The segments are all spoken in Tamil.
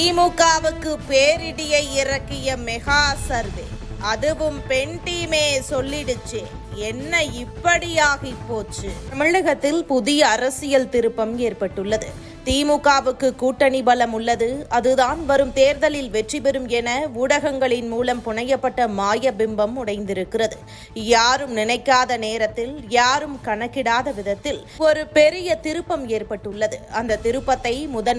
திமுகவுக்கு பேரிடியை இறக்கிய மெகா சர்வே, அதுவும் பெண் டீமே சொல்லிடுச்சு. என்ன இப்படியாகி போச்சு? தமிழகத்தில் புதிய அரசியல் திருப்பம் ஏற்பட்டுள்ளது. திமுகவுக்கு கூட்டணி பலம் உள்ளது, அதுதான் வரும் தேர்தலில் வெற்றி பெறும் என ஊடகங்களின் மூலம் புனையப்பட்ட மாய பிம்பம் உடைந்திருக்கிறது. யாரும் நினைக்காத நேரத்தில், யாரும் கணக்கிடாத விதத்தில் ஒரு பெரிய திருப்பம் ஏற்பட்டுள்ளது. அந்த திருப்பத்தை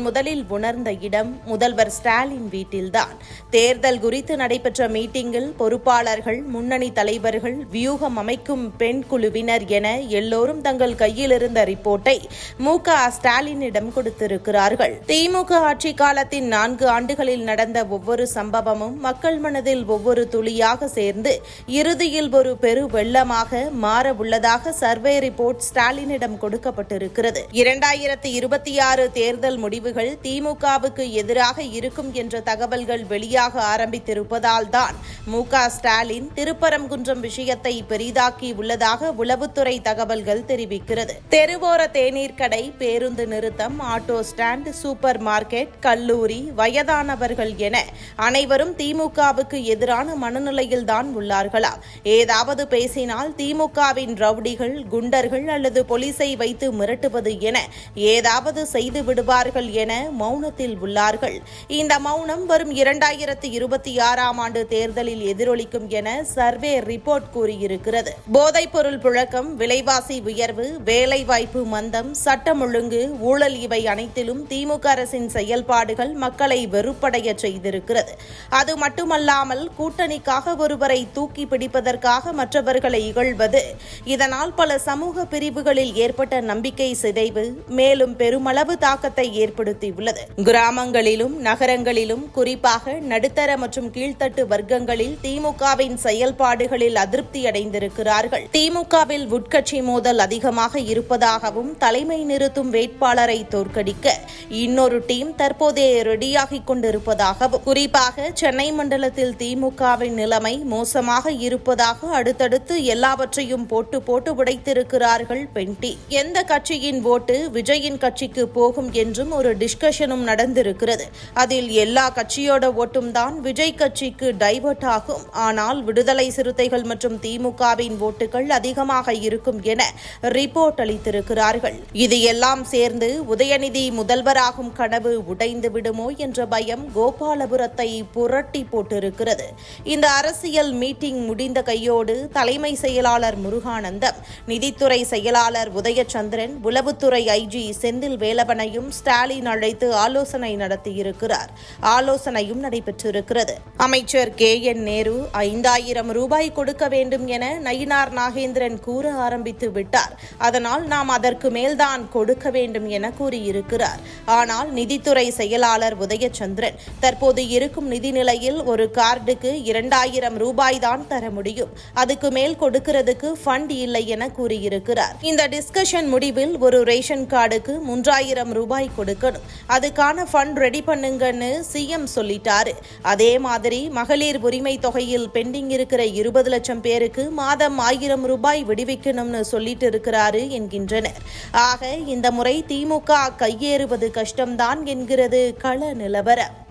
முதலில் உணர்ந்த இடம் முதல்வர் ஸ்டாலின் வீட்டில்தான். தேர்தல் குறித்து நடைபெற்ற மீட்டிங்கில் பொறுப்பாளர்கள், முன்னணி தலைவர்கள், வியூகம் அமைக்கும் பெண் குழுவினர் என எல்லோரும் தங்கள் கையில் இருந்த ரிப்போர்ட்டை மு.க. ஸ்டாலினிடம் கொடுத்திருக்கிறார்கள். திமுக ஆட்சி காலத்தின் 4 ஆண்டுகளில் நடந்த ஒவ்வொரு சம்பவமும் மக்கள் மனதில் ஒவ்வொரு துளியாக சேர்ந்து இறுதியில் ஒரு பெரு வெள்ளமாக மாற உள்ளதாக சர்வே ரிப்போர்ட் ஸ்டாலினிடம் கொடுக்கப்பட்டிருக்கிறது. 2026 தேர்தல் முடிவுகள் திமுகவுக்கு எதிராக இருக்கும் என்ற தகவல்கள் வெளியாக ஆரம்பித்திருப்பதால் தான் மு.க. ஸ்டாலின் திருப்பரங்குன்றம் விஷயத்தை பெரிதாக்கி உள்ளதாக உளவுத்துறை தகவல்கள் தெரிவிக்கிறது. தெருவோர தேநீர் கடை, பேருந்து நிறுத்தம், ஆட்டோ ஸ்டாண்ட், சூப்பர் மார்க்கெட், கல்லூரி, வயதானவர்கள் என அனைவரும் திமுகவுக்கு எதிரான மனநிலையில் தான் உள்ளார்களா? ஏதாவது பேசினால் திமுகவின் ரவுடிகள், குண்டர்கள் அல்லது போலீஸை வைத்து மிரட்டுவது என ஏதாவது செய்து விடுவார்கள் என மௌனத்தில் உள்ளார்கள். இந்த மௌனம் வரும் 2026 ஆண்டு தேர்தலில் எதிரொலிக்கும் என சர்வே ரிப்போர்ட் கூறியிருக்கிறது. போதைப்பொருள் புழக்கம், விலைவாசி உயர்வு, வேலைவாய்ப்பு மந்தம், சட்டம் ஒழுங்கு, ஊழல் இவை அனைத்திலும் திமுக அரசின் செயல்பாடுகள் மக்களை வெறுப்படைய செய்திருக்கிறது. அது மட்டுமல்லாமல் கூட்டணிக்காக ஒருவரை தூக்கி பிடிப்பதற்காக மற்றவர்களை இகழ்வது, இதனால் பல சமூக பிரிவுகளில் ஏற்பட்ட நம்பிக்கை சிதைவு மேலும் பெருமளவு தாக்கத்தை ஏற்படுத்தியுள்ளது. கிராமங்களிலும் நகரங்களிலும் குறிப்பாக நடுத்தர மற்றும் கீழ்த்தட்டு வர்க்கங்களில் திமுகவின் செயல்பாடுகளில் அதிருப்தி அடைந்திருக்கிறார்கள். திமுகவில் உட்கட்சி மோதல் அதிகமாக இருப்பதாகவும் தலைமை நிறுத்தும் வேட்பாளரை தோற்கடிக்க இன்னொரு டீம் தற்போதே ரெடியாகிக் கொண்டிருப்பதாகவும், குறிப்பாக சென்னை மண்டலத்தில் திமுகவின் நிலைமை மோசமாக இருப்பதாக அடுத்தடுத்து எல்லாவற்றையும் போட்டு உடைத்திருக்கிறார்கள் பெண் டீம். எந்த கட்சியின் ஓட்டு விஜயின் கட்சிக்கு போகும் என்றும் ஒரு டிஸ்கஷனும் நடந்திருக்கிறது. அதில் எல்லா கட்சியோட ஓட்டும் தான் விஜய் கட்சிக்கு டைவர்ட் ஆகும். ஆனால் விடுதலை சிறுத்தைகள் மற்றும் திமுகவின் ஓட்டுகள் அதிகமாக இருக்கும் என ரிப்போர்ட் அளித்திருக்கிறார்கள். இது எல்லாம் சேர்ந்து உதயநிதி முதல்வராகும் கனவு உடைந்து விடுமோ என்ற பயம் கோபாலபுரத்தை புரட்டி போட்டிருக்கிறது. இந்த அரசியல் மீட்டிங் முடிந்த கையோடு தலைமை செயலாளர் முருகானந்தம், நிதித்துறை செயலாளர் உதயச்சந்திரன், உளவுத்துறை ஐஜி செந்தில் வேலவனையும் ஸ்டாலின் அழைத்து ஆலோசனை நடத்தியிருக்கிறார். ஆலோசனையும் நடைபெற்றிருக்கிறது. அமைச்சர் KN நேரு 5000 ரூபாய் கொடுக்க வேண்டும் என நயினார் நாகேந்திரன் கூற ஆரம்பித்து விட்டார். அதனால் நாம் அதற்கு மேல்தான் கொடுக்க வேண்டும் என கூறியிருக்கிறார். ஆனால் நிதித்துறை செயலாளர் உதயச்சந்திரன், தற்போது இருக்கும் நிதி நிலையில் ஒரு கார்டுக்கு 2000 ரூபாய் தான் தர முடியும், அதுக்கு மேல் கொடுக்கிறதுக்கு ஃபண்ட் இல்லை என கூறியிருக்கிறார். இந்த டிஸ்கஷன் முடிவில் ஒரு ரேஷன் கார்டுக்கு 3000 ரூபாய் கொடுக்கணும், அதுக்கான ஃபண்ட் ரெடி பண்ணுங்கன்னு சிஎம் சொல்லிட்டாரு. அதே மாதிரி மகளிர் உரிமை தொகையில் பெண்டிங் இருக்கிற 20 லட்சம் பேருக்கு மாதம் 1000 ரூபாய் விடுவிக்கணும்னு சொல்லிட்டு இருக்கிறாரு என்கின்றனர். ஆக இந்த முறை திமுக கையேறுவது கஷ்டம்தான் என்கிறது கள நிலவரம்.